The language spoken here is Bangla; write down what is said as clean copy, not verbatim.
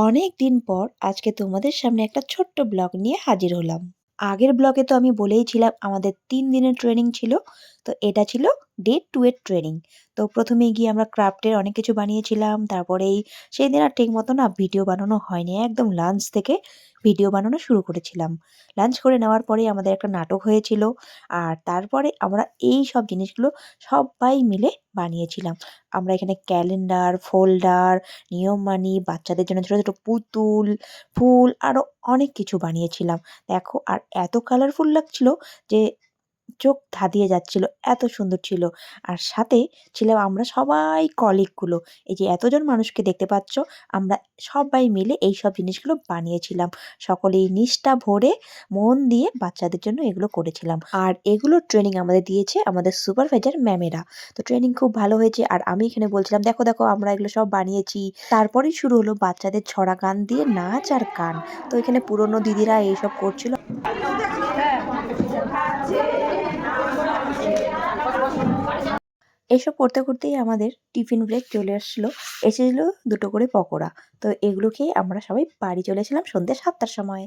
অনেক দিন পর আজকে তোমাদের সামনে একটা ছোট্ট ব্লগ নিয়ে হাজির হলাম। আগের ব্লগে তো আমি বলেইছিলাম আমাদের ৩ দিনের ট্রেনিং ছিল। তো এটা ছিল ডে 2 এর ট্রেনিং। তো ১ম এ গিয়ে আমরা ক্রাফটের অনেক কিছু বানিয়েছিলাম। তারপরেই সেদিন আর ঠিক মতো না ভিডিও বানানো হয়নি। একদম লাঞ্চ থেকে ভিডিও বানানো শুরু করেছিলাম। লাঞ্চ করে নেওয়ার পরেই আমাদের একটা নাটক হয়েছিল। আর তারপরে আমরা এইসব জিনিসগুলো সবাই মিলে বানিয়েছিলাম। আমরা এখানে ক্যালেন্ডার, ফোল্ডার, নিয়মমানি, বাচ্চাদের জন্য ছোট, ছোট পুতুল, ফুল আরো অনেক কিছু বানিয়েছিলাম। দেখো আর এত কালারফুল লাগছিল যে চোখ ধাঁধিয়ে যাচ্ছিল। এত সুন্দর ছিল। আর সাথে ছিলাম আমরা সবাই কলিগগুলো। এই যে এতজন মানুষকে দেখতে পাচ্ছ, আমরা সবাই মিলে এইসব জিনিসগুলো বানিয়েছিলাম। সকলেই নিষ্ঠা ভরে মন দিয়ে বাচ্চাদের জন্য এগুলো করেছিলাম। আর এগুলোর ট্রেনিং আমাদের দিয়েছে আমাদের সুপারভাইজার ম্যামেরা। তো ট্রেনিং খুব ভালো হয়েছে। আর আমি এখানে বলছিলাম, দেখো, দেখো আমরা এগুলো সব বানিয়েছি। তারপরেই শুরু হলো বাচ্চাদের ছড়া গান দিয়ে নাচ আর গান। তো এখানে পুরনো দিদিরা এইসব করছিল। এসব করতে করতেই আমাদের টিফিন ব্রেক চলে আসলো। এসেছিল ২ টো করে পকোড়া। তো এগুলো খেয়ে আমরা সবাই বাড়ি চলেছিলাম সন্ধ্যে ৭টার সময়।